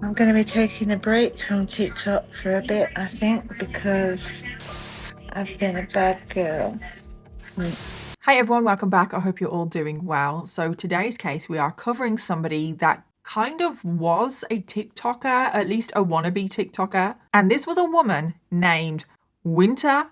I'm going to be taking a break from TikTok for a bit, I think, because I've been a bad girl. Hi everyone, welcome back. I hope you're all doing well. So today's case, we are covering somebody that kind of was a TikToker, at least a wannabe TikToker. And this was a woman named Winter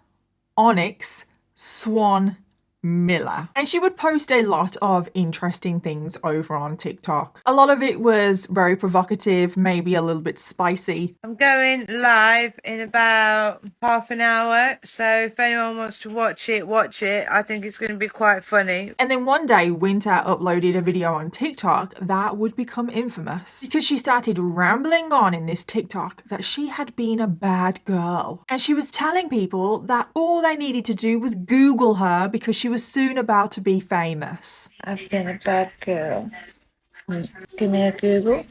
Onyx Swan Miller. And she would post a lot of interesting things over on TikTok. A lot of it was very provocative, maybe a little bit spicy. I'm going live in about half an hour, so if anyone wants to watch it, watch it. I think it's going to be quite funny. And then one day, Winter uploaded a video on TikTok that would become infamous because she started rambling on in this TikTok that she had been a bad girl. And she was telling people that all they needed to do was Google her because she was soon about to be famous. I've been a bad girl. Give me a Google.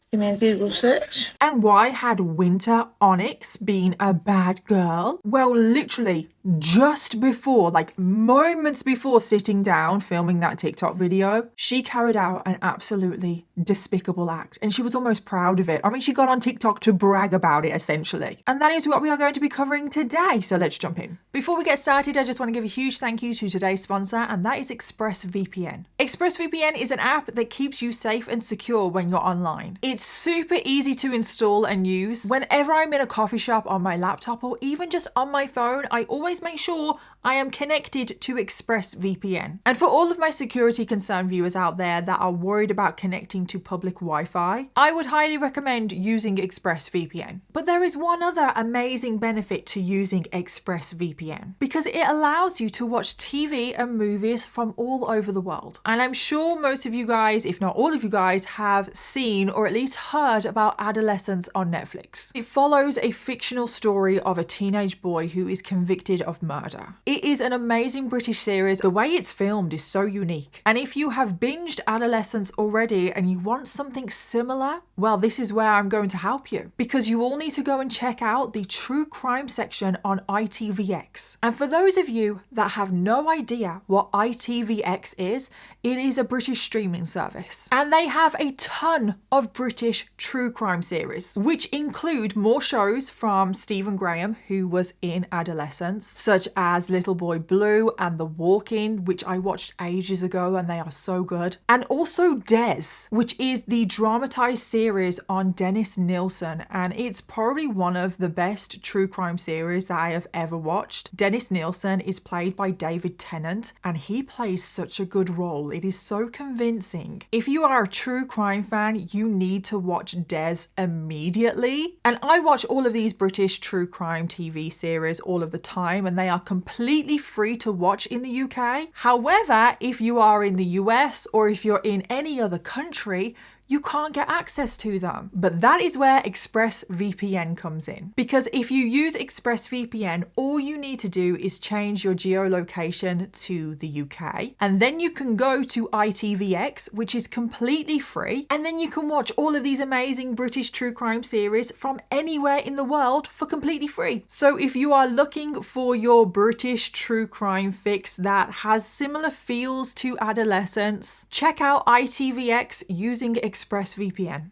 Give me a Google search. And why had Winter Onyx been a bad girl? Well, literally just before, like moments before sitting down filming that TikTok video, she carried out an absolutely despicable act. And she was almost proud of it. I mean, she got on TikTok to brag about it, essentially. And that is what we are going to be covering today. So let's jump in. Before we get started, I just want to give a huge thank you to today's sponsor, and that is ExpressVPN. ExpressVPN is an app that keeps you safe and secure when you're online. It's super easy to install and use. Whenever I'm in a coffee shop on my laptop or even just on my phone, I always make sure I am connected to ExpressVPN. And for all of my security concerned viewers out there that are worried about connecting to public Wi-Fi, I would highly recommend using ExpressVPN. But there is one other amazing benefit to using ExpressVPN, because it allows you to watch TV and movies from all over the world. And I'm sure most of you guys, if not all of you guys, have seen or at least heard about Adolescence on Netflix. It follows a fictional story of a teenage boy who is convicted of murder. It is an amazing British series. The way it's filmed is so unique. And if you have binged Adolescence already and you want something similar, well, this is where I'm going to help you, because you all need to go and check out the true crime section on ITVX. And for those of you that have no idea what ITVX is, it is a British streaming service. And they have a ton of British true crime series, which include more shows from Stephen Graham, who was in Adolescence, such as Little Boy Blue and The Walk-In, which I watched ages ago and they are so good. And also Des, which is the dramatized series on Dennis Nilsen, and it's probably one of the best true crime series that I have ever watched. Dennis Nilsen is played by David Tennant, and he plays such a good role. It is so convincing. If you are a true crime fan, you need to watch Des immediately. And I watch all of these British true crime TV series all of the time, and they are completely free to watch in the UK. However, if you are in the US or if you're in any other country, you can't get access to them. But that is where ExpressVPN comes in. Because if you use ExpressVPN, all you need to do is change your geolocation to the UK. And then you can go to ITVX, which is completely free. And then you can watch all of these amazing British true crime series from anywhere in the world for completely free. So if you are looking for your British true crime fix that has similar feels to Adolescence, check out ITVX using ExpressVPN.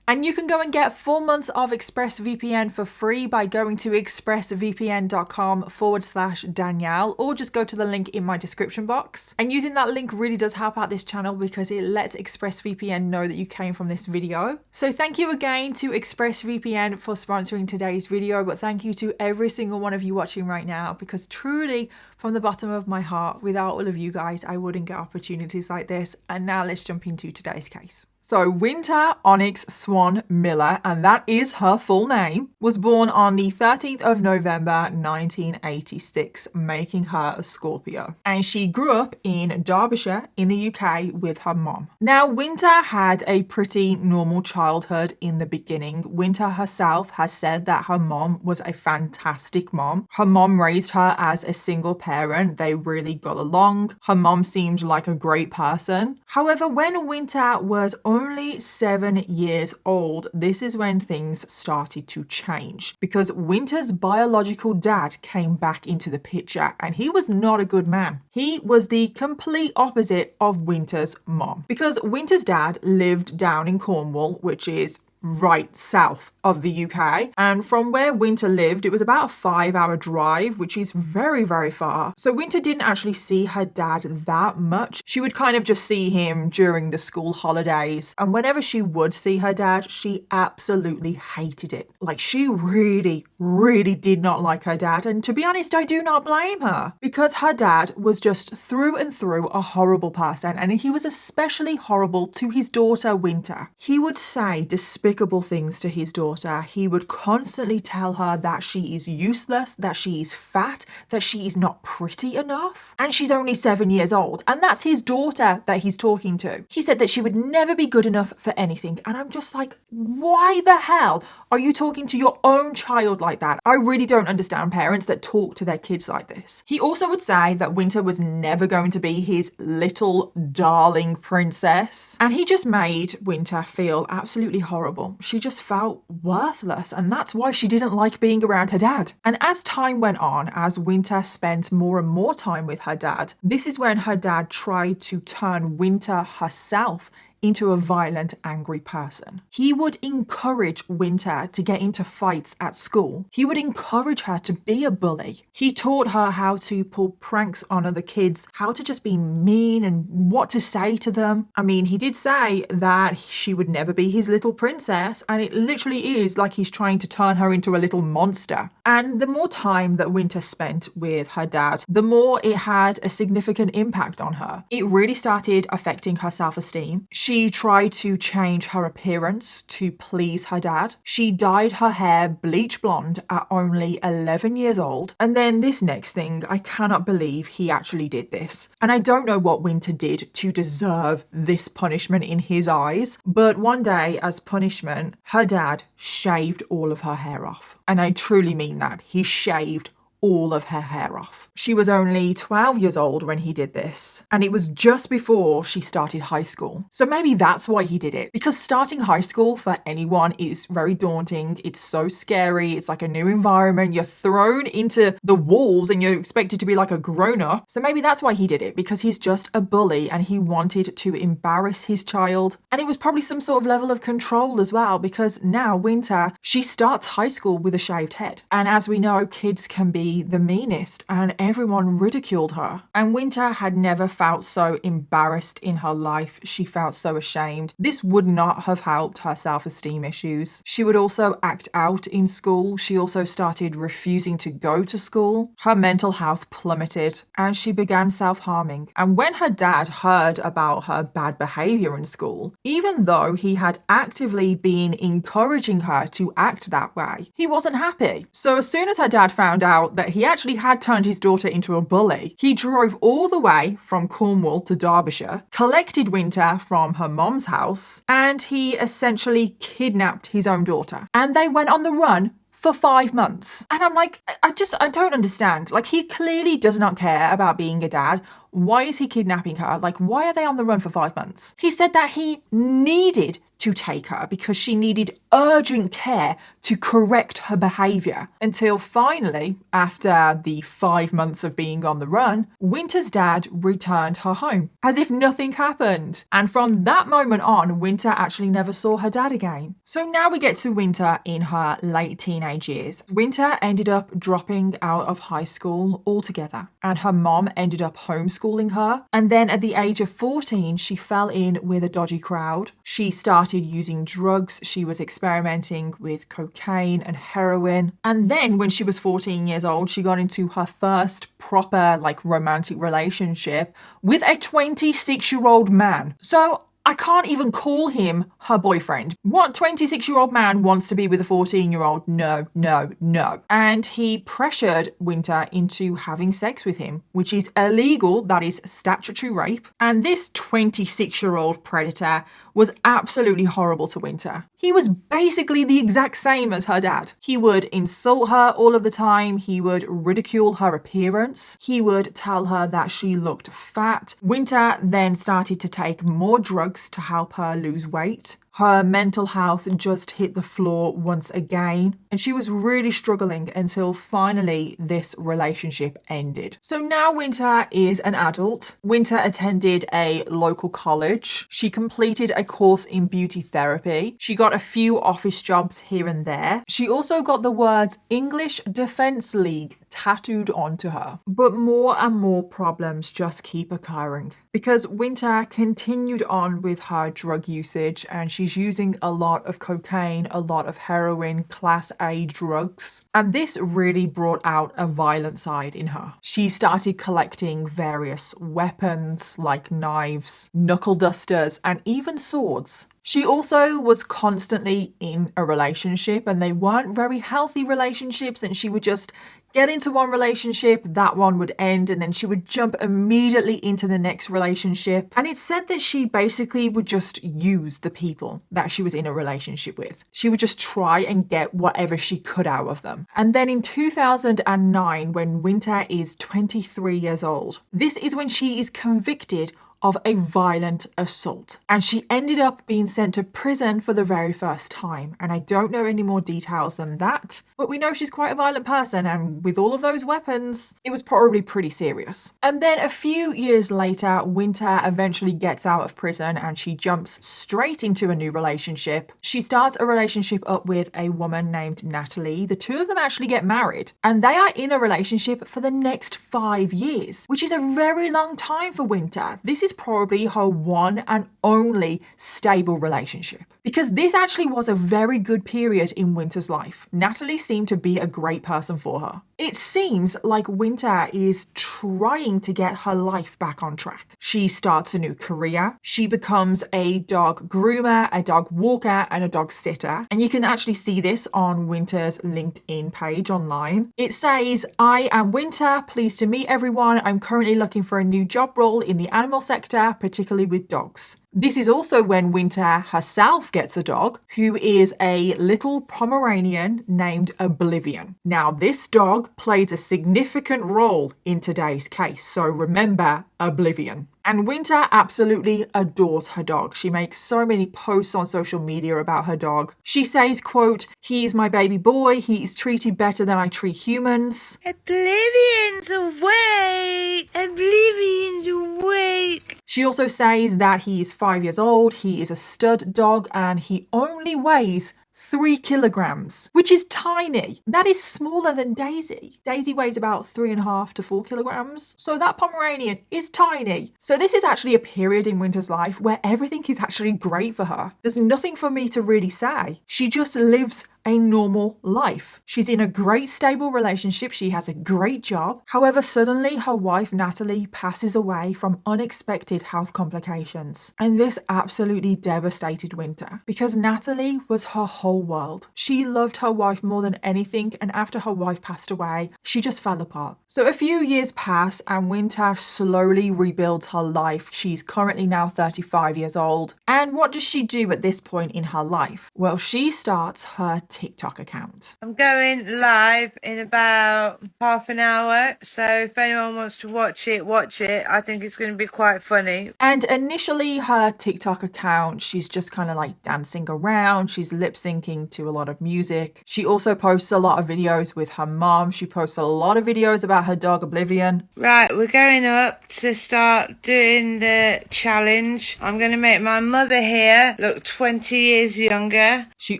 And you can go and get 4 months of ExpressVPN for free by going to expressvpn.com/Danielle, or just go to the link in my description box. And using that link really does help out this channel because it lets ExpressVPN know that you came from this video. So thank you again to ExpressVPN for sponsoring today's video, but thank you to every single one of you watching right now, because truly, from the bottom of my heart, without all of you guys, I wouldn't get opportunities like this. And now let's jump into today's case. So Winter Onyx Swan Miller, and that is her full name, was born on the 13th of November 1986, making her a Scorpio. And she grew up in Derbyshire in the UK with her mom. Now, Winter had a pretty normal childhood in the beginning. Winter herself has said that her mom was a fantastic mom. Her mom raised her as a single parent. They really got along. Her mom seemed like a great person. However, when Winter was only 7 years old, this is when things started to change, because Winter's biological dad came back into the picture, and he was not a good man. He was the complete opposite of Winter's mom, because Winter's dad lived down in Cornwall, which is right south of the UK. And from where Winter lived, it was about a 5-hour drive, which is very, very far. So Winter didn't actually see her dad that much. She would kind of just see him during the school holidays. And whenever she would see her dad, she absolutely hated it. Like, she really, really did not like her dad. And to be honest, I do not blame her, because her dad was just through and through a horrible person. And he was especially horrible to his daughter, Winter. He would say despicable things to his daughter. He would constantly tell her that she is useless, that she is fat, that she is not pretty enough. And she's only 7 years old. And that's his daughter that he's talking to. He said that she would never be good enough for anything. And I'm just like, why the hell are you talking to your own child like that? I really don't understand parents that talk to their kids like this. He also would say that Winter was never going to be his little darling princess. And he just made Winter feel absolutely horrible. She just felt worthless, and that's why she didn't like being around her dad. And as time went on, as Winter spent more and more time with her dad, this is when her dad tried to turn Winter herself into a violent, angry person. He would encourage Winter to get into fights at school. He would encourage her to be a bully. He taught her how to pull pranks on other kids, how to just be mean and what to say to them. I mean, he did say that she would never be his little princess, and it literally is like he's trying to turn her into a little monster. And the more time that Winter spent with her dad, the more it had a significant impact on her. It really started affecting her self-esteem. She tried to change her appearance to please her dad. She dyed her hair bleach blonde at only 11 years old. And then this next thing, I cannot believe he actually did this. And I don't know what Winter did to deserve this punishment in his eyes, but one day as punishment, her dad shaved all of her hair off. And I truly mean that. He shaved all of her hair off. She was only 12 years old when he did this, and it was just before she started high school. So maybe that's why he did it, because starting high school for anyone is very daunting. It's so scary. It's like a new environment. You're thrown into the wolves and you're expected to be like a grown-up. So maybe that's why he did it, because he's just a bully and he wanted to embarrass his child. And it was probably some sort of level of control as well, because now Winter, she starts high school with a shaved head. And as we know, kids can be the meanest, and everyone ridiculed her. And Winter had never felt so embarrassed in her life. She felt so ashamed. This would not have helped her self-esteem issues. She would also act out in school. She also started refusing to go to school. Her mental health plummeted and she began self-harming. And when her dad heard about her bad behavior in school, even though he had actively been encouraging her to act that way, he wasn't happy. So as soon as her dad found out that he actually had turned his daughter into a bully, he drove all the way from Cornwall to Derbyshire, collected Winter from her mom's house, and he essentially kidnapped his own daughter. And they went on the run for 5 months. And I'm like, I don't understand. Like, he clearly does not care about being a dad. Why is he kidnapping her? Like, why are they on the run for 5 months? He said that he needed to take her because she needed urgent care to correct her behaviour. Until finally, after the 5 months of being on the run, Winter's dad returned her home as if nothing happened. And from that moment on, Winter actually never saw her dad again. So now we get to Winter in her late teenage years. Winter ended up dropping out of high school altogether, and her mom ended up homeschooling her. And then at the age of 14, she fell in with a dodgy crowd. She started using drugs. She was experimenting with cocaine and heroin. And then when she was 14 years old, she got into her first proper romantic relationship with a 26-year-old man. So I can't even call him her boyfriend. What 26-year-old man wants to be with a 14-year-old? No, no, no. And he pressured Winter into having sex with him, which is illegal. That is statutory rape. And this 26-year-old predator was absolutely horrible to Winter. He was basically the exact same as her dad. He would insult her all of the time. He would ridicule her appearance. He would tell her that she looked fat. Winter then started to take more drugs to help her lose weight. her mental health just hit the floor once again, and she was really struggling until finally this relationship ended. So now Winter is an adult. Winter attended a local college. She completed a course in beauty therapy. She got a few office jobs here and there. She also got the words English Defence League tattooed onto her. But more and more problems just keep occurring because Winter continued on with her drug usage, and she's using a lot of cocaine, a lot of heroin, class A drugs. And this really brought out a violent side in her. She started collecting various weapons like knives, knuckle dusters, and even swords. She also was constantly in a relationship, and they weren't very healthy relationships, and she would just get into one relationship, that one would end, and then she would jump immediately into the next relationship. And it's said that she basically would just use the people that she was in a relationship with. She would just try and get whatever she could out of them. And then in 2009, when Winter is 23 years old, this is when she is convicted of a violent assault. And she ended up being sent to prison for the very first time. And I don't know any more details than that, but we know she's quite a violent person, and with all of those weapons, it was probably pretty serious. And then a few years later, Winter eventually gets out of prison and she jumps straight into a new relationship. She starts a relationship up with a woman named Natalie. The two of them actually get married, and they are in a relationship for the next 5 years, which is a very long time for Winter. This is probably her one and only stable relationship, because this actually was a very good period in Winter's life. Natalie seemed to be a great person for her. It seems like Winter is trying to get her life back on track. She starts a new career. She becomes a dog groomer, a dog walker, and a dog sitter. And you can actually see this on Winter's LinkedIn page online. It says, "I am Winter, pleased to meet everyone. I'm currently looking for a new job role in the animal sector, particularly with dogs." This is also when Winter herself gets a dog, who is a little Pomeranian named Oblivion. Now, this dog plays a significant role in today's case, so remember Oblivion. And Winter absolutely adores her dog. She makes so many posts on social media about her dog. She says, quote, "He is my baby boy. He is treated better than I treat humans." Oblivion's awake! Oblivion's awake! She also says that he is 5 years old, he is a stud dog, and he only weighs 3 kilograms, which is tiny. That is smaller than Daisy. Daisy weighs about 3.5 to 4 kilograms. So that Pomeranian is tiny. So this is actually a period in Winter's life where everything is actually great for her. There's nothing for me to really say. She just lives a normal life. She's in a great stable relationship. She has a great job. However, suddenly her wife Natalie passes away from unexpected health complications. And this absolutely devastated Winter because Natalie was her whole world. She loved her wife more than anything, and after her wife passed away, she just fell apart. So a few years pass and Winter slowly rebuilds her life. She's currently now 35 years old. And what does she do at this point in her life? Well, she starts her TikTok account. I'm going live in about half an hour, so if anyone wants to watch it, watch it. I think it's going to be quite funny. And initially her TikTok account, she's just kind of like dancing around. She's lip syncing to a lot of music. She also posts a lot of videos with her mom. She posts a lot of videos about her dog Oblivion. Right, we're going up to start doing the challenge. I'm going to make my mother here look 20 years younger. She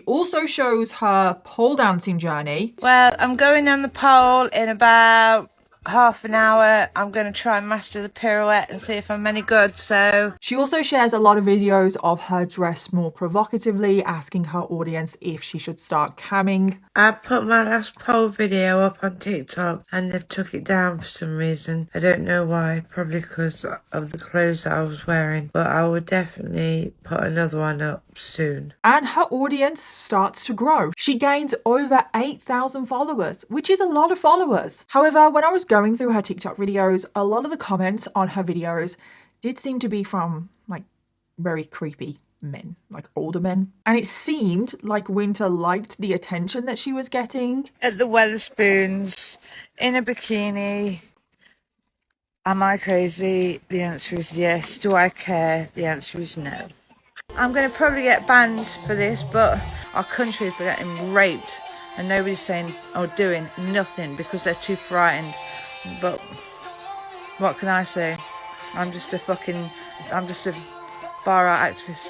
also shows her pole dancing journey. Well, I'm going on the pole in about half an hour. I'm going to try and master the pirouette and see if I'm any good. So she also shares a lot of videos of her dressed more provocatively, asking her audience if she should start camming. I put my last pole video up on TikTok and they've took it down for some reason. I don't know why, probably because of the clothes that I was wearing, but I would definitely put another one up soon. And her audience starts to grow. She gains over 8,000 followers, which is a lot of followers. However, when I was going through her TikTok videos, a lot of the comments on her videos did seem to be from like very creepy men, like older men. And it seemed like Winter liked the attention that she was getting. At the Wetherspoons, in a bikini. Am I crazy? The answer is yes. Do I care? The answer is no. I'm going to probably get banned for this, but our country has been getting raped and nobody's saying or doing nothing because they're too frightened. But what can I say? I'm just a bar art actress.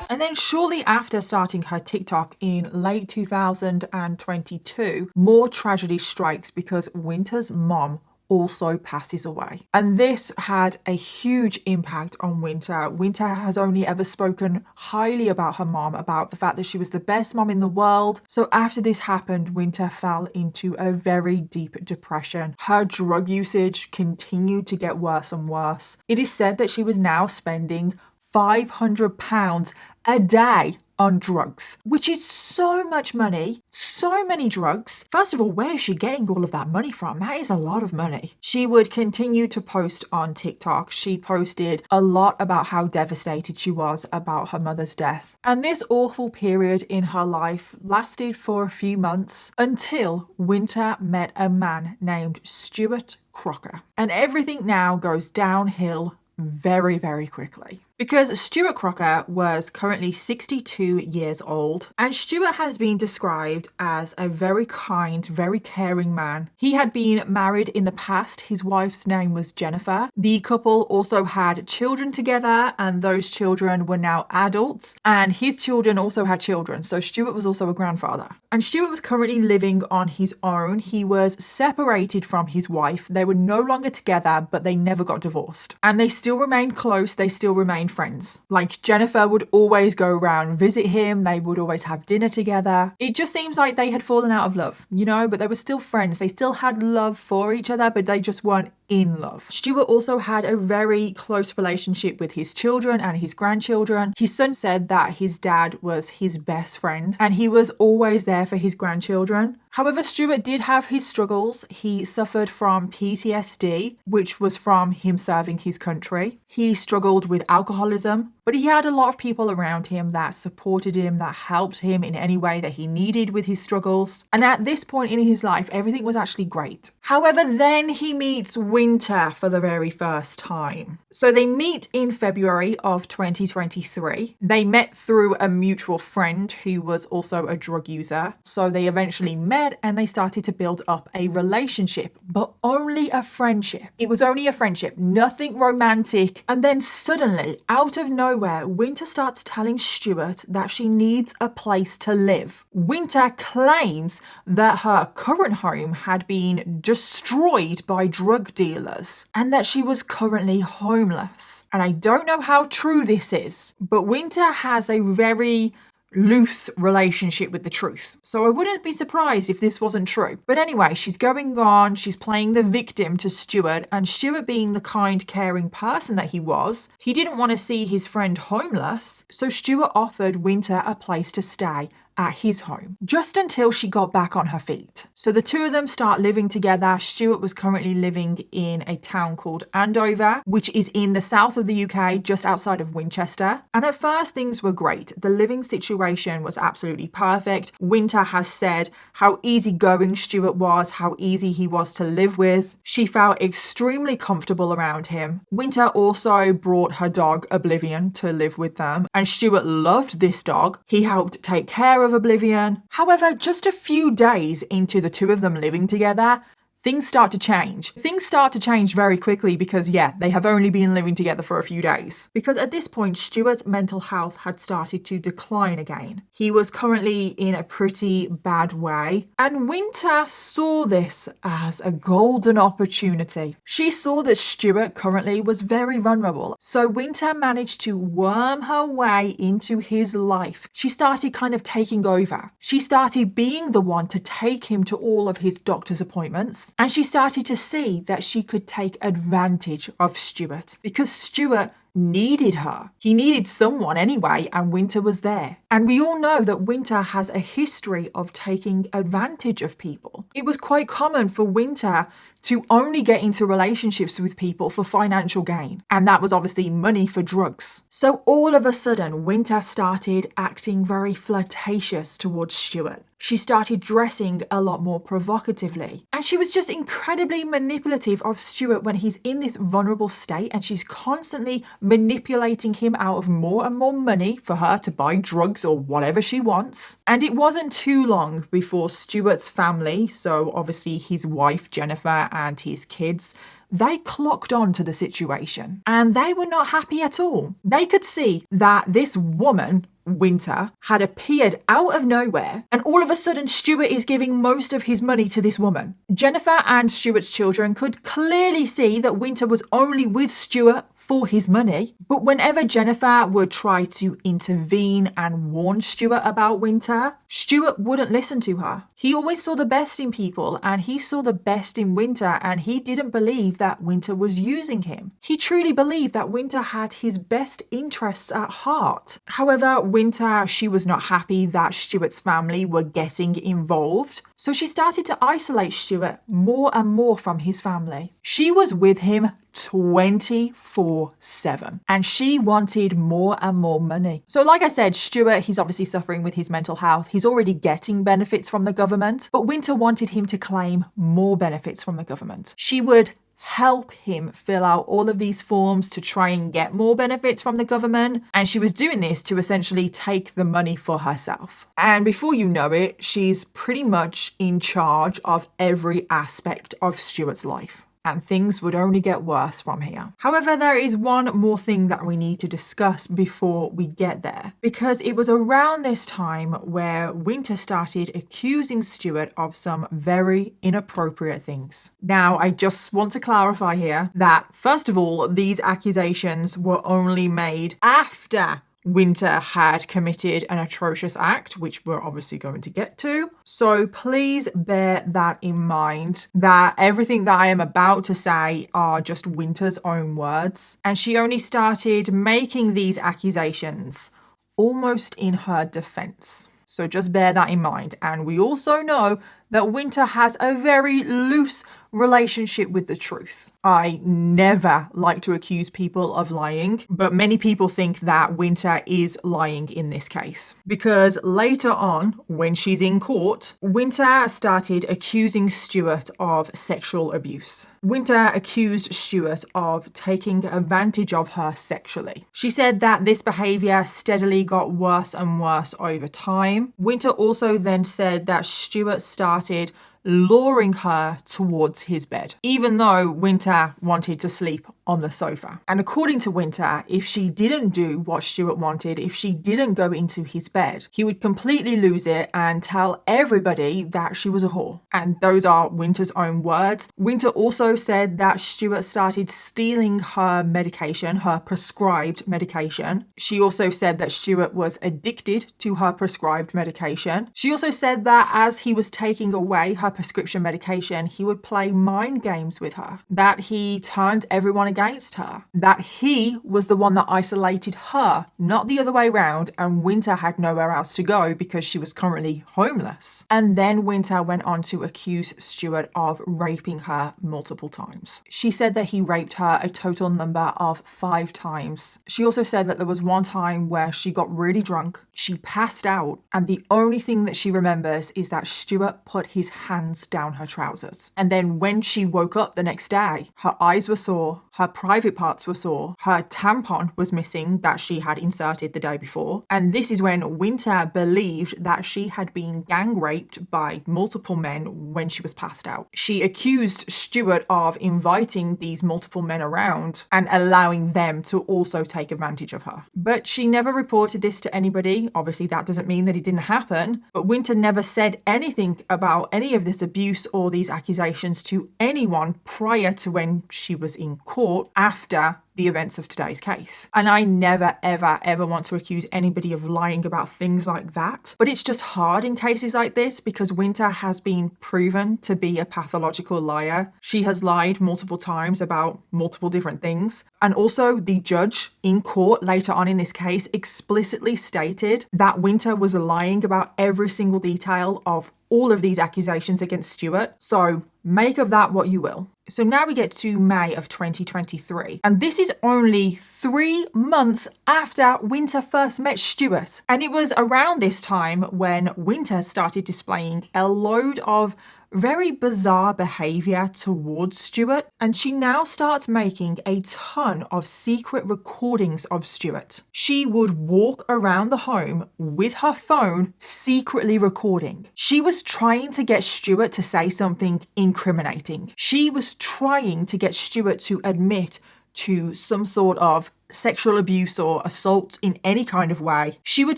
And then shortly after starting her TikTok in late 2022, more tragedy strikes because Winter's mom also passes away. And this had a huge impact on Winter. Winter has only ever spoken highly about her mom, about the fact that she was the best mom in the world. So after this happened, Winter fell into a very deep depression. Her drug usage continued to get worse and worse. It is said that she was now spending £500 a day on drugs, which is so much money, so many drugs. First of all, where is she getting all of that money from? That is a lot of money. She would continue to post on TikTok. She posted a lot about how devastated she was about her mother's death. And this awful period in her life lasted for a few months until Winter met a man named Stuart Crocker. And everything now goes downhill very, very quickly. Because Stuart Crocker was currently 62 years old, and Stuart has been described as a very kind, very caring man. He had been married in the past. His wife's name was Jennifer. The couple also had children together, and those children were now adults, and his children also had children. So Stuart was also a grandfather. And Stuart was currently living on his own. He was separated from his wife. They were no longer together, but they never got divorced. And they still remained close. They still remained friends. Like, Jennifer would always go around, visit him. They would always have dinner together. It just seems like they had fallen out of love, you know, but they were still friends. They still had love for each other, but they just weren't in love. Stuart also had a very close relationship with his children and his grandchildren. His son said that his dad was his best friend and he was always there for his grandchildren. However, Stuart did have his struggles. He suffered from PTSD, which was from him serving his country. He struggled with alcoholism, but he had a lot of people around him that supported him, that helped him in any way that he needed with his struggles. And at this point in his life, everything was actually great. However, then he meets Winter for the very first time. So they meet in February of 2023. They met through a mutual friend who was also a drug user. So they eventually met and they started to build up a relationship, but only a friendship. It was only a friendship, nothing romantic. And then suddenly, out of nowhere, Winter starts telling Stuart that she needs a place to live. Winter claims that her current home had been destroyed by drug dealers and that she was currently homeless. And I don't know how true this is, but Winter has a very loose relationship with the truth. So I wouldn't be surprised if this wasn't true. But anyway, she's going on, she's playing the victim to Stuart, and Stuart, being the kind, caring person that he was, he didn't want to see his friend homeless, so Stuart offered Winter a place to stay at his home, just until she got back on her feet. So the two of them start living together. Stuart was currently living in a town called Andover, which is in the south of the UK, just outside of Winchester. And at first things were great. The living situation was absolutely perfect. Winter has said how easygoing Stuart was, how easy he was to live with. She felt extremely comfortable around him. Winter also brought her dog Oblivion to live with them, and Stuart loved this dog. He helped take care of Oblivion. However, just a few days into the two of them living together, things start to change. Things start to change very quickly because, yeah, they have only been living together for a few days. Because at this point, Stuart's mental health had started to decline again. He was currently in a pretty bad way. And Winter saw this as a golden opportunity. She saw that Stuart currently was very vulnerable. So Winter managed to worm her way into his life. She started kind of taking over. She started being the one to take him to all of his doctor's appointments. And she started to see that she could take advantage of Stuart because Stuart needed her. He needed someone anyway, and Winter was there. And we all know that Winter has a history of taking advantage of people. It was quite common for Winter to only get into relationships with people for financial gain. And that was obviously money for drugs. So all of a sudden, Winter started acting very flirtatious towards Stuart. She started dressing a lot more provocatively. And she was just incredibly manipulative of Stuart when he's in this vulnerable state, and she's constantly manipulating him out of more and more money for her to buy drugs or whatever she wants. And it wasn't too long before Stuart's family, so obviously his wife Jennifer and his kids, they clocked on to the situation and they were not happy at all. They could see that this woman, Winter, had appeared out of nowhere, and all of a sudden Stuart is giving most of his money to this woman. Jennifer and Stuart's children could clearly see that Winter was only with Stuart for his money, but whenever Jennifer would try to intervene and warn Stuart about Winter, Stuart wouldn't listen to her. He always saw the best in people, and he saw the best in Winter, and he didn't believe that Winter was using him. He truly believed that Winter had his best interests at heart. However, Winter, she was not happy that Stuart's family were getting involved, so she started to isolate Stuart more and more from his family. She was with him 24/7, and she wanted more and more money. So like I said, Stuart, he's obviously suffering with his mental health. He's already getting benefits from the government, but Winter wanted him to claim more benefits from the government. She would help him fill out all of these forms to try and get more benefits from the government, and she was doing this to essentially take the money for herself. And before you know it, she's pretty much in charge of every aspect of Stuart's life. And things would only get worse from here. However, there is one more thing that we need to discuss before we get there, because it was around this time where Winter started accusing Stuart of some very inappropriate things. Now, I just want to clarify here that, first of all, these accusations were only made after Winter had committed an atrocious act, which we're obviously going to get to. So please bear that in mind, that everything that I am about to say are just Winter's own words. And she only started making these accusations almost in her defense. So just bear that in mind. And we also know that Winter has a very loose relationship with the truth. I never like to accuse people of lying, but many people think that Winter is lying in this case. Because later on, when she's in court, Winter started accusing Stuart of sexual abuse. Winter accused Stuart of taking advantage of her sexually. She said that this behaviour steadily got worse and worse over time. Winter also then said that Stuart started luring her towards his bed, even though Winter wanted to sleep on the sofa. And according to Winter, if she didn't do what Stuart wanted, if she didn't go into his bed, he would completely lose it and tell everybody that she was a whore. And those are Winter's own words. Winter also said that Stuart started stealing her medication, her prescribed medication. She also said that Stuart was addicted to her prescribed medication. She also said that as he was taking away her prescription medication, he would play mind games with her, that he turned everyone against her, that he was the one that isolated her, not the other way around, and Winter had nowhere else to go because she was currently homeless. And then Winter went on to accuse Stuart of raping her multiple times. She said that he raped her a total number of 5 times. She also said that there was one time where she got really drunk, she passed out, and the only thing that she remembers is that Stuart put his hands down her trousers. And then when she woke up the next day, her eyes were sore, her private parts were sore, her tampon was missing that she had inserted the day before. And this is when Winter believed that she had been gang raped by multiple men when she was passed out. She accused Stuart of inviting these multiple men around and allowing them to also take advantage of her. But she never reported this to anybody. Obviously, that doesn't mean that it didn't happen, but Winter never said anything about any of this abuse or these accusations to anyone prior to when she was in court after the events of today's case. And I never, ever, ever want to accuse anybody of lying about things like that. But it's just hard in cases like this because Winter has been proven to be a pathological liar. She has lied multiple times about multiple different things. And also the judge in court later on in this case explicitly stated that Winter was lying about every single detail of all of these accusations against Stuart. So make of that what you will. So now we get to May of 2023. And this is only 3 months after Winter first met Stuart. And it was around this time when Winter started displaying a load of very bizarre behavior towards Stuart, and she now starts making a ton of secret recordings of Stuart. She would walk around the home with her phone secretly recording. She was trying to get Stuart to say something incriminating. She was trying to get Stuart to admit to some sort of sexual abuse or assault in any kind of way. She would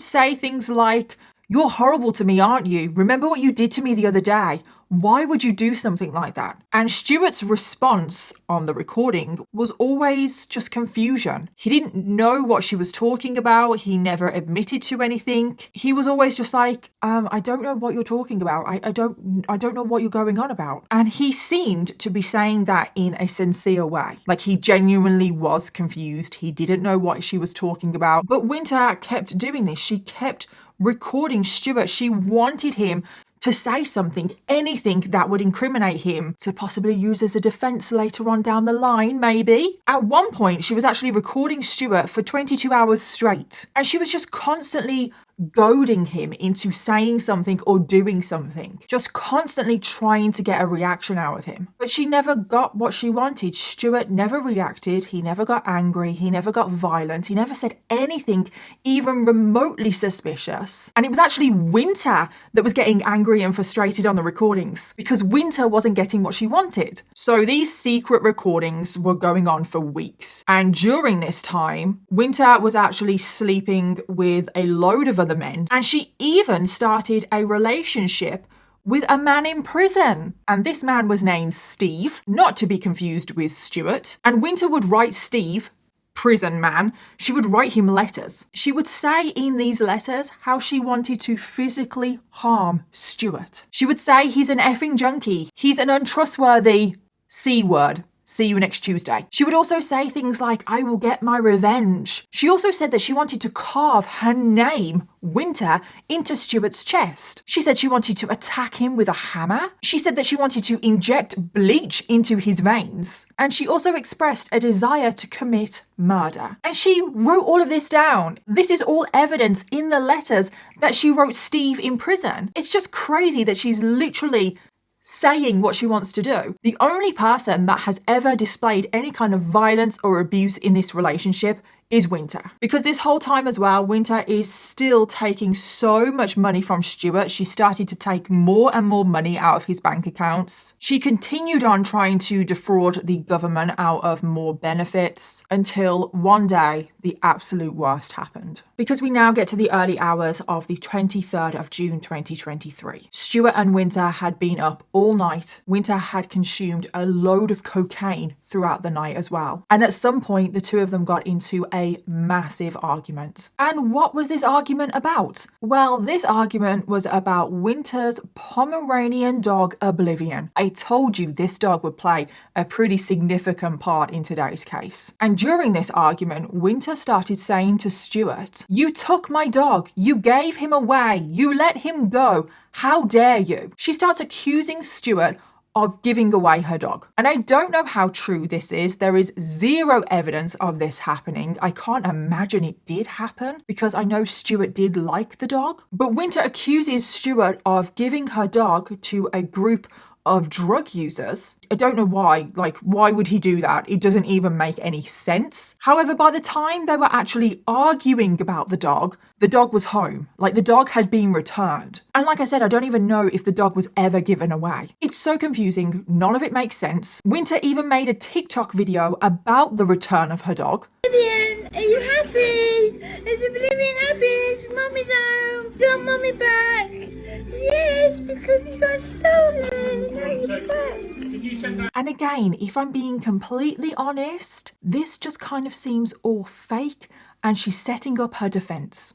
say things like, "You're horrible to me, aren't you? Remember what you did to me the other day? Why would you do something like that?" And Stuart's response on the recording was always just confusion. He didn't know what she was talking about. He never admitted to anything. He was always just like, I don't know what you're talking about. I don't know what you're going on about. And he seemed to be saying that in a sincere way. Like he genuinely was confused. He didn't know what she was talking about. But Winter kept doing this. She kept recording Stuart. She wanted him to say something, anything that would incriminate him, to possibly use as a defense later on down the line, maybe. At one point, she was actually recording Stuart for 22 hours straight, and she was just constantly goading him into saying something or doing something, just constantly trying to get a reaction out of him. But she never got what she wanted. Stuart never reacted. He never got angry. He never got violent. He never said anything even remotely suspicious. And it was actually Winter that was getting angry and frustrated on the recordings because Winter wasn't getting what she wanted. So these secret recordings were going on for weeks. And during this time, Winter was actually sleeping with a load of other men, and she even started a relationship with a man in prison. And this man was named Steve, not to be confused with Stuart. And Winter would write Steve, prison man, she would write him letters. She would say in these letters how she wanted to physically harm Stuart. She would say he's an effing junkie, he's an untrustworthy C word. See you next Tuesday. She would also say things like, "I will get my revenge." She also said that she wanted to carve her name, Winter, into Stuart's chest. She said she wanted to attack him with a hammer. She said that she wanted to inject bleach into his veins. And she also expressed a desire to commit murder. And she wrote all of this down. This is all evidence in the letters that she wrote Steve in prison. It's just crazy that she's literally saying what she wants to do. The only person that has ever displayed any kind of violence or abuse in this relationship is Winter. Because this whole time as well, Winter is still taking so much money from Stuart. She started to take more and more money out of his bank accounts. She continued on trying to defraud the government out of more benefits until one day the absolute worst happened. Because we now get to the early hours of the 23rd of June 2023. Stuart and Winter had been up all night. Winter had consumed a load of cocaine throughout the night as well. And at some point, the two of them got into a massive argument. And what was this argument about? Well, this argument was about Winter's Pomeranian dog, Oblivion. I told you this dog would play a pretty significant part in today's case. And during this argument, Winter started saying to Stuart, "You took my dog. You gave him away. You let him go. How dare you?" She starts accusing Stuart of giving away her dog. And I don't know how true this is. There is zero evidence of this happening. I can't imagine it did happen because I know Stuart did like the dog. But Winter accuses Stuart of giving her dog to a group of drug users. I don't know why. Like, why would he do that? It doesn't even make any sense. However, by the time they were actually arguing about the dog was home. Like, the dog had been returned. And like I said, I don't even know if the dog was ever given away. It's so confusing. None of it makes sense. Winter even made a TikTok video about the return of her dog. Oblivion, are you happy? Is Oblivion happy? Is Mummy's home? Do you want Mummy back? Yes, because he got stolen. Now you're back. Can you And again, if I'm being completely honest, this just kind of seems all fake and she's setting up her defense.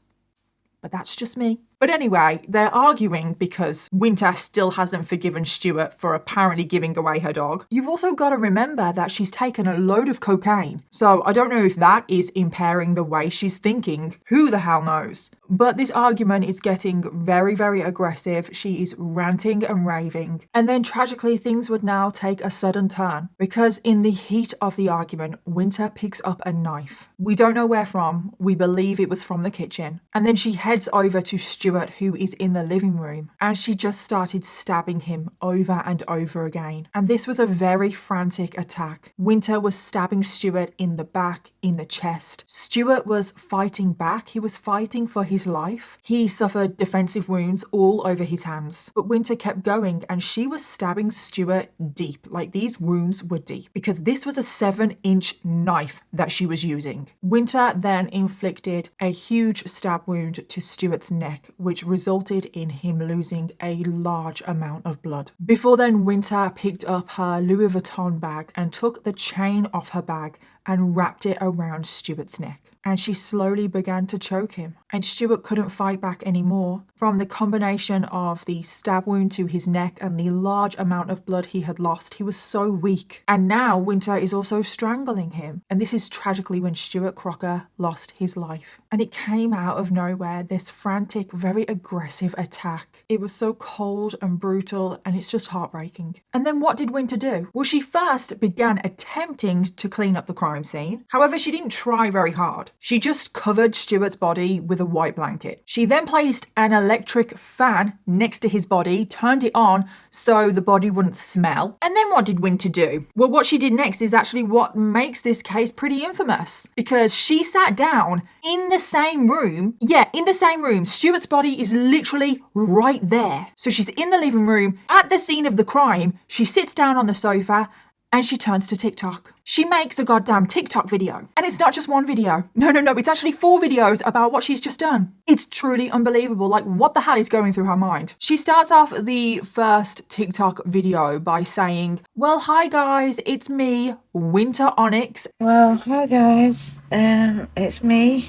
But that's just me. But anyway, they're arguing because Winter still hasn't forgiven Stuart for apparently giving away her dog. You've also got to remember that she's taken a load of cocaine. So I don't know if that is impairing the way she's thinking. Who the hell knows? But this argument is getting very, very aggressive. She is ranting and raving. And then tragically, things would now take a sudden turn because in the heat of the argument, Winter picks up a knife. We don't know where from. We believe it was from the kitchen. And then she heads over to Stuart, who is in the living room, and she just started stabbing him over and over again. And this was a very frantic attack. Winter was stabbing Stuart in the back, in the chest. Stuart was fighting back. He was fighting for his life. He suffered defensive wounds all over his hands. But Winter kept going and she was stabbing Stuart deep. Like, these wounds were deep because this was a 7-inch knife that she was using. Winter then inflicted a huge stab wound to Stuart's neck, which resulted in him losing a large amount of blood. Before then, Winter picked up her Louis Vuitton bag and took the chain off her bag and wrapped it around Stuart's neck. And she slowly began to choke him. And Stuart couldn't fight back anymore. From the combination of the stab wound to his neck and the large amount of blood he had lost, he was so weak. And now Winter is also strangling him. And this is tragically when Stuart Crocker lost his life. And it came out of nowhere, this frantic, very aggressive attack. It was so cold and brutal, and it's just heartbreaking. And then what did Winter do? Well, she first began attempting to clean up the crime scene. However, she didn't try very hard. She just covered Stuart's body with a white blanket. She then placed an electric fan next to his body, turned it on so the body wouldn't smell. And then what did Winter do? Well, what she did next is actually what makes this case pretty infamous, because she sat down in the same room. Yeah, in the same room. Stuart's body is literally right there. So she's in the living room at the scene of the crime. She sits down on the sofa and she turns to TikTok. She makes a goddamn TikTok video. And it's not just one video. No, it's actually 4 videos about what she's just done. It's truly unbelievable. Like, what the hell is going through her mind? She starts off the first TikTok video by saying, well, hi guys, it's me, Winter Onyx. Well, hi guys, it's me,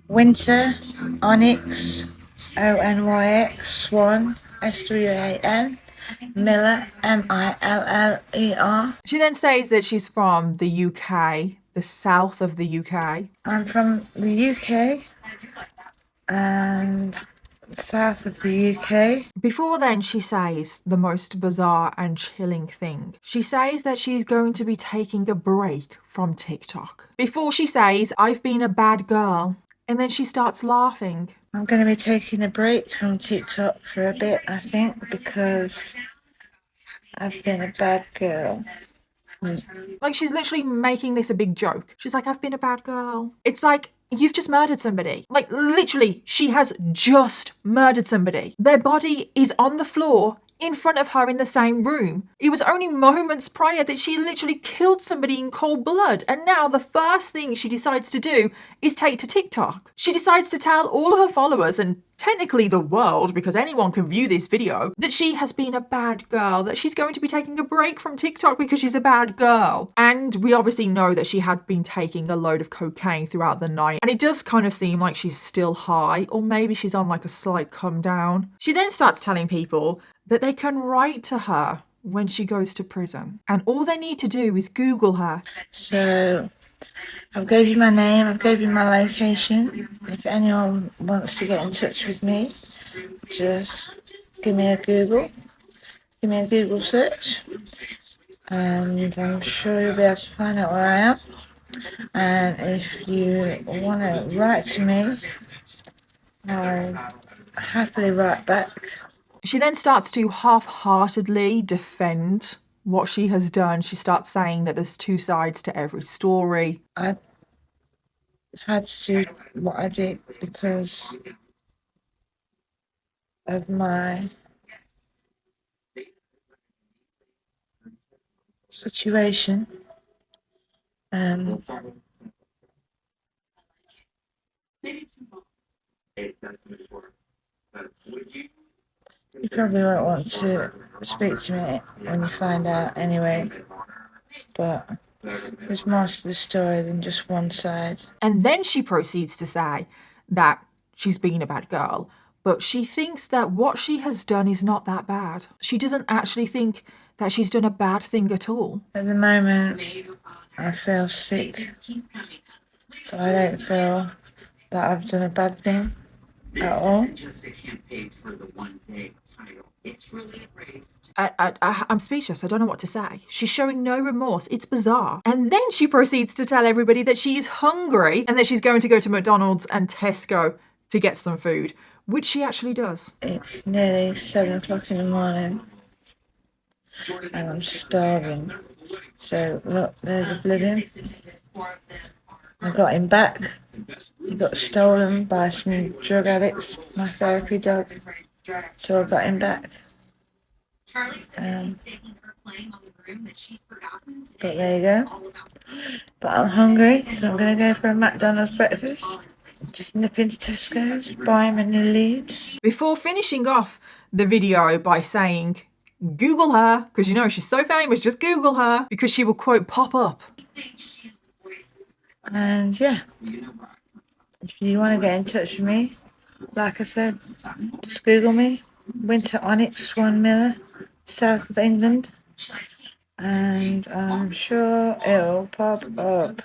Winter Onyx, ONYX, Swan, SWAN, Miller, MILLER. She then says that she's from the UK, the south of the UK. I'm from the UK and south of the UK. Before then, she says the most bizarre and chilling thing. She says that she's going to be taking a break from TikTok. Before she says, I've been a bad girl. And then she starts laughing. I'm going to be taking a break from TikTok for a bit, I think, because I've been a bad girl. Like, she's literally making this a big joke. She's like, I've been a bad girl. It's like, you've just murdered somebody. Like, literally, she has just murdered somebody. Their body is on the floor in front of her in the same room. It was only moments prior that she literally killed somebody in cold blood. And now the first thing she decides to do is take to TikTok. She decides to tell all her followers, and technically the world, because anyone can view this video, that she has been a bad girl, that she's going to be taking a break from TikTok because she's a bad girl. And we obviously know that she had been taking a load of cocaine throughout the night, and it does kind of seem like she's still high, or maybe she's on like a slight come down. She then starts telling people that they can write to her when she goes to prison, and all they need to do is Google her. So I've gave you my name, I've gave you my location. If anyone wants to get in touch with me, just give me a Google search, and I'm sure you'll be able to find out where I am. And if you want to write to me, I'll happily write back. She then starts to half-heartedly defend what she has done. She starts saying that there's 2 sides to every story. I had to do what I did because of my situation. You probably won't want to speak to me when you find out anyway. But there's more to the story than just one side. And then she proceeds to say that she's been a bad girl, but she thinks that what she has done is not that bad. She doesn't actually think that she's done a bad thing at all. At the moment, I feel sick, but I don't feel that I've done a bad thing at all. I'm speechless. I don't know what to say. She's showing no remorse. It's bizarre. And then she proceeds to tell everybody that she is hungry and that she's going to go to McDonald's and Tesco to get some food, which she actually does. It's nearly 7 o'clock in the morning and I'm starving. So look, there's a bloody. I got him back. He got stolen by some drug addicts, my therapy dog. So I got him back. But there you go. But I'm hungry, so I'm going to go for a McDonald's breakfast. Just nip into Tesco's, buy him a new lead. Before finishing off the video by saying, Google her, because you know she's so famous, just Google her, because she will, quote, pop up. And yeah, if you want to get in touch with me, like I said, just Google me, Winter Onyx, Swan Miller, south of England, and I'm sure it'll pop up.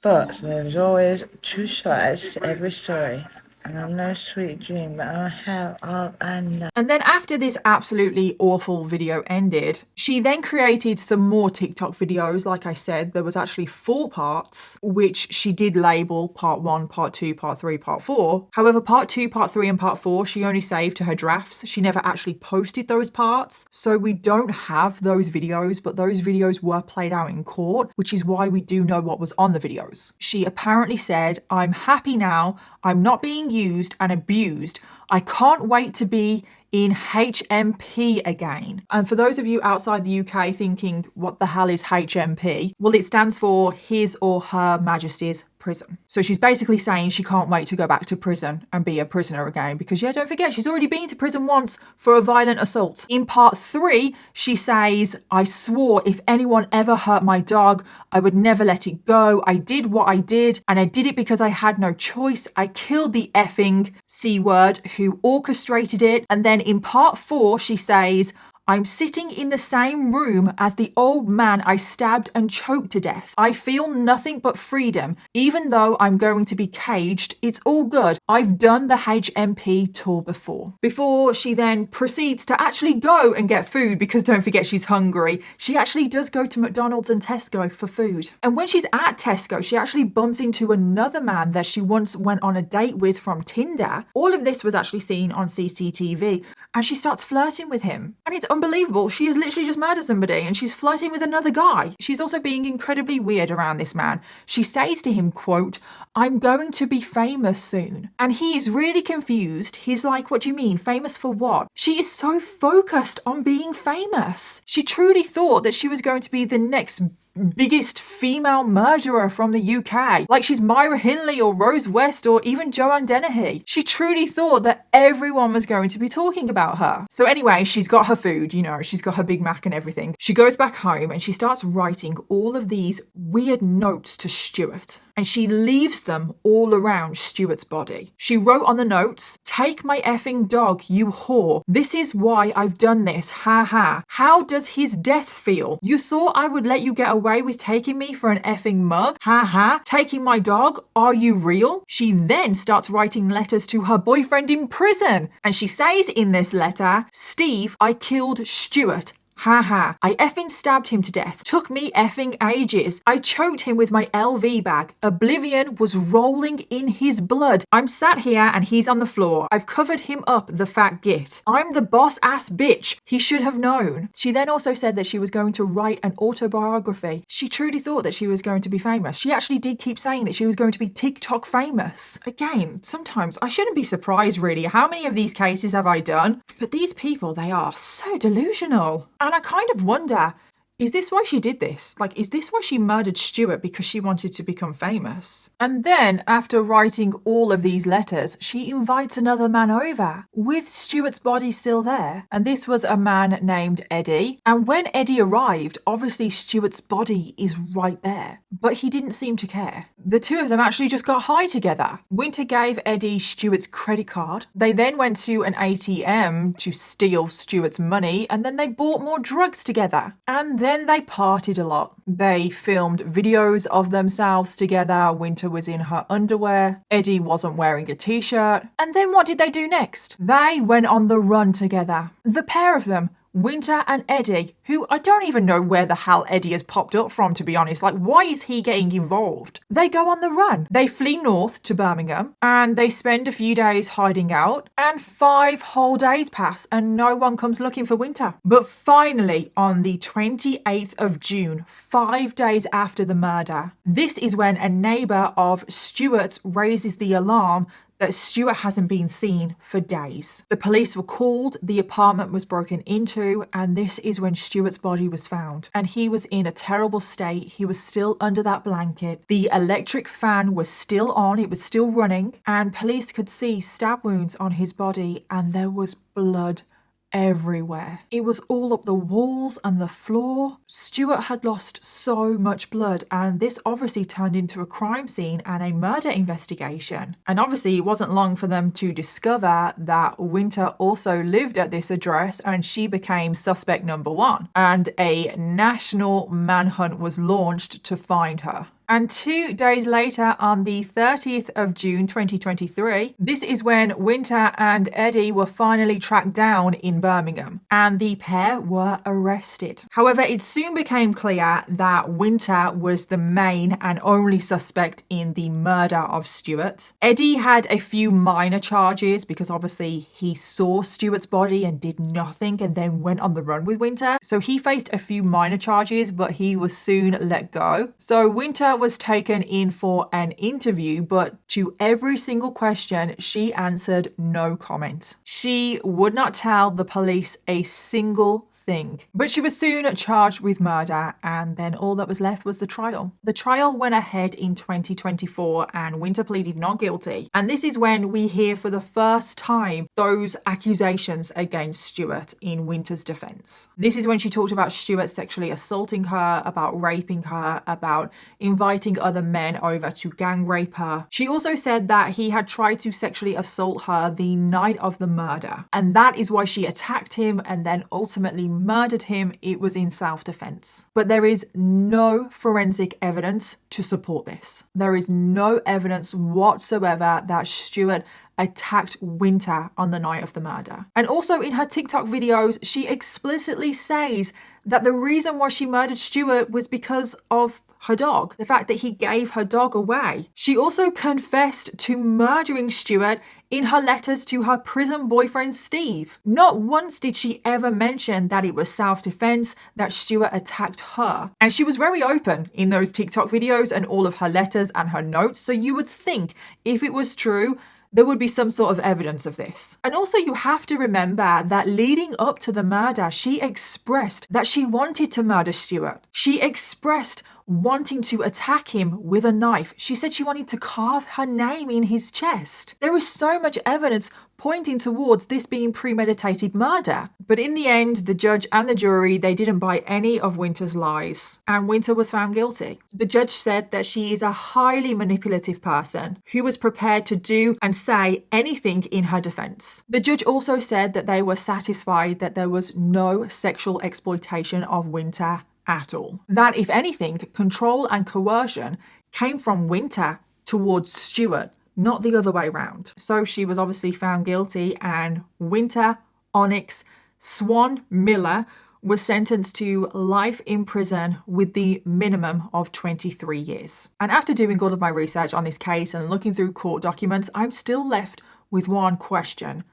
But there's always two sides to every story. And I'm no sweet dream, but I'm a hell of a nut. And then after this absolutely awful video ended, she then created some more TikTok videos. Like I said, there was actually 4 parts, which she did label part 1, part 2, part 3, part 4. However, part 2, part 3, and part 4, she only saved to her drafts. She never actually posted those parts. So we don't have those videos, but those videos were played out in court, which is why we do know what was on the videos. She apparently said, "I'm happy now. I'm not being used and abused. I can't wait to be in HMP again." And for those of you outside the UK thinking, what the hell is HMP? Well, it stands for His or Her Majesty's Prison. So she's basically saying she can't wait to go back to prison and be a prisoner again because, yeah, don't forget, she's already been to prison once for a violent assault. In part 3, she says, "I swore if anyone ever hurt my dog, I would never let it go. I did what I did, and I did it because I had no choice. I killed the effing C word who orchestrated it." And then in part 4, she says, "I'm sitting in the same room as the old man I stabbed and choked to death. I feel nothing but freedom. Even though I'm going to be caged, it's all good. I've done the HMP tour before." Before she then proceeds to actually go and get food, because don't forget she's hungry. She actually does go to McDonald's and Tesco for food. And when she's at Tesco, she actually bumps into another man that she once went on a date with from Tinder. All of this was actually seen on CCTV. And she starts flirting with him. And it's unbelievable. She has literally just murdered somebody and she's flirting with another guy. She's also being incredibly weird around this man. She says to him, quote, "I'm going to be famous soon." And he is really confused. He's like, "What do you mean? Famous for what?" She is so focused on being famous. She truly thought that she was going to be the next biggest female murderer from the UK. Like she's Myra Hindley or Rose West or even Joanne Dennehy. She truly thought that everyone was going to be talking about her. So anyway, she's got her food, you know, she's got her Big Mac and everything. She goes back home and she starts writing all of these weird notes to Stuart. And she leaves them all around Stuart's body. She wrote on the notes, "Take my effing dog, you whore. This is why I've done this, ha ha. How does his death feel? You thought I would let you get away with taking me for an effing mug? Ha ha. Taking my dog? Are you real?" She then starts writing letters to her boyfriend in prison. And she says in this letter, "Steve, I killed Stuart. Ha ha. I effing stabbed him to death. Took me effing ages. I choked him with my LV bag. Oblivion was rolling in his blood. I'm sat here and he's on the floor. I've covered him up, the fat git. I'm the boss ass bitch. He should have known." She then also said that she was going to write an autobiography. She truly thought that she was going to be famous. She actually did keep saying that she was going to be TikTok famous. Again, sometimes I shouldn't be surprised really. How many of these cases have I done? But these people, they are so delusional. And I kind of wonder, Is this why she did this? Like, is this why she murdered Stuart, because she wanted to become famous? And then, after writing all of these letters, she invites another man over, with Stuart's body still there. And this was a man named Eddie. And when Eddie arrived, obviously Stuart's body is right there. But he didn't seem to care. The two of them actually just got high together. Winter gave Eddie Stuart's credit card. They then went to an ATM to steal Stuart's money, and then they bought more drugs together. And then they partied a lot. They filmed videos of themselves together. Winter was in her underwear. Eddie wasn't wearing a t-shirt. And then what did they do next? They went on the run together. The pair of them, Winter and Eddie, who I don't even know where the hell Eddie has popped up from, to be honest. Like, why is he getting involved? They go on the run. They flee north to Birmingham and they spend a few days hiding out, and 5 whole days pass and no one comes looking for Winter. But finally, on the 28th of June, 5 days after the murder, this is when a neighbour of Stuart's raises the alarm that Stuart hasn't been seen for days. The police were called, the apartment was broken into, and this is when Stuart's body was found. And he was in a terrible state. He was still under that blanket. The electric fan was still on, it was still running, and police could see stab wounds on his body, and there was blood everywhere. It was all up the walls and the floor. Stuart had lost so much blood, and this obviously turned into a crime scene and a murder investigation. And obviously it wasn't long for them to discover that Winter also lived at this address, and she became suspect number 1. And a national manhunt was launched to find her. And 2 days later, on the 30th of June 2023, this is when Winter and Eddie were finally tracked down in Birmingham, and the pair were arrested. However, it soon became clear that Winter was the main and only suspect in the murder of Stuart. Eddie had a few minor charges because obviously he saw Stuart's body and did nothing and then went on the run with Winter. So he faced a few minor charges, but he was soon let go. So Winter was taken in for an interview, but to every single question, she answered no comment. She would not tell the police a single thing. But she was soon charged with murder, and then all that was left was the trial. The trial went ahead in 2024 and Winter pleaded not guilty. And this is when we hear for the first time those accusations against Stuart in Winter's defense. This is when she talked about Stuart sexually assaulting her, about raping her, about inviting other men over to gang rape her. She also said that he had tried to sexually assault her the night of the murder, and that is why she attacked him and then ultimately murdered him. It was in self-defense. But there is no forensic evidence to support this. There is no evidence whatsoever that Stuart attacked Winter on the night of the murder. And also in her TikTok videos, she explicitly says that the reason why she murdered Stuart was because of her dog, the fact that he gave her dog away. She also confessed to murdering Stuart in her letters to her prison boyfriend Steve. Not once did she ever mention that it was self-defense, that Stuart attacked her. And she was very open in those TikTok videos and all of her letters and her notes, so you would think if it was true, there would be some sort of evidence of this. And also you have to remember that leading up to the murder, she expressed that she wanted to murder Stuart. She expressed wanting to attack him with a knife. She said she wanted to carve her name in his chest. There is so much evidence pointing towards this being premeditated murder. But in the end, the judge and the jury, they didn't buy any of Winter's lies, and Winter was found guilty. The judge said that she is a highly manipulative person who was prepared to do and say anything in her defense. The judge also said that they were satisfied that there was no sexual exploitation of Winter at all. That, if anything, control and coercion came from Winter towards Stuart, not the other way around. So she was obviously found guilty, and Winter Onyx Swan Miller was sentenced to life in prison with the minimum of 23 years. And after doing all of my research on this case and looking through court documents, I'm still left with one question.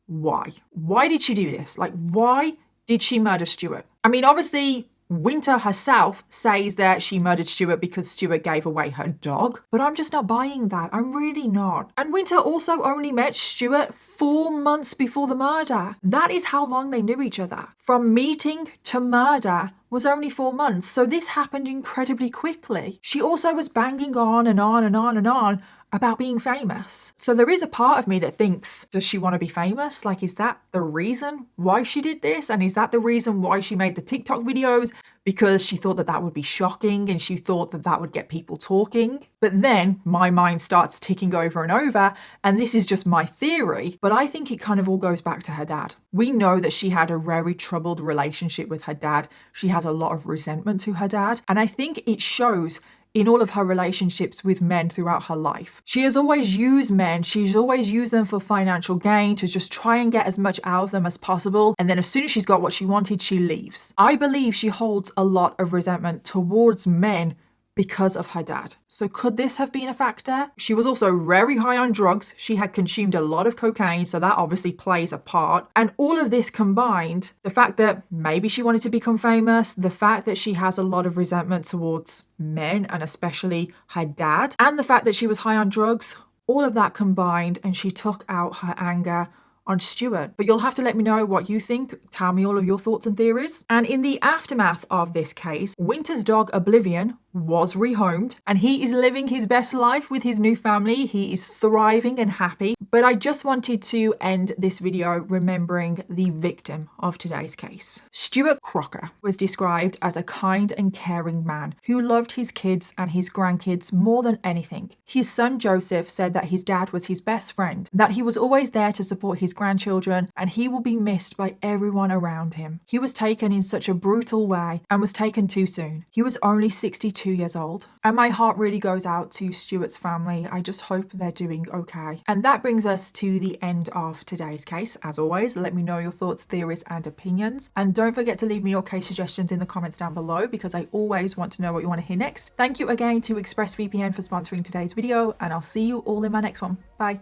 Why? Why did she do this? Like, why did she murder Stuart? I mean, obviously, Winter herself says that she murdered Stuart because Stuart gave away her dog, but I'm just not buying that. I'm really not. And Winter also only met Stuart 4 months before the murder. That is how long they knew each other. From meeting to murder was only 4 months, so this happened incredibly quickly. She also was banging on and on and on and on about being famous. So there is a part of me that thinks, does she want to be famous? Like, is that the reason why she did this? And is that the reason why she made the TikTok videos? Because she thought that that would be shocking and she thought that that would get people talking. But then my mind starts ticking over and over, and this is just my theory, but I think it kind of all goes back to her dad. We know that she had a very troubled relationship with her dad. She has a lot of resentment to her dad, and I think it shows in all of her relationships with men throughout her life. She has always used men. She's always used them for financial gain to just try and get as much out of them as possible. And then as soon as she's got what she wanted, she leaves. I believe she holds a lot of resentment towards men because of her dad. So could this have been a factor? She was also very high on drugs. She had consumed a lot of cocaine, so that obviously plays a part. And all of this combined, the fact that maybe she wanted to become famous, the fact that she has a lot of resentment towards men and especially her dad, and the fact that she was high on drugs, all of that combined, and she took out her anger on Stuart. But you'll have to let me know what you think. Tell me all of your thoughts and theories. And in the aftermath of this case, Winter's dog Oblivion was rehomed and he is living his best life with his new family. He is thriving and happy. But I just wanted to end this video remembering the victim of today's case. Stuart Crocker was described as a kind and caring man who loved his kids and his grandkids more than anything. His son Joseph said that his dad was his best friend, that he was always there to support his grandchildren, and he will be missed by everyone around him. He was taken in such a brutal way and was taken too soon. He was only 62 years old. And my heart really goes out to Stuart's family. I just hope they're doing okay. And that brings us to the end of today's case. As always, let me know your thoughts, theories, and opinions. And don't forget to leave me your case suggestions in the comments down below because I always want to know what you want to hear next. Thank you again to ExpressVPN for sponsoring today's video, and I'll see you all in my next one. Bye.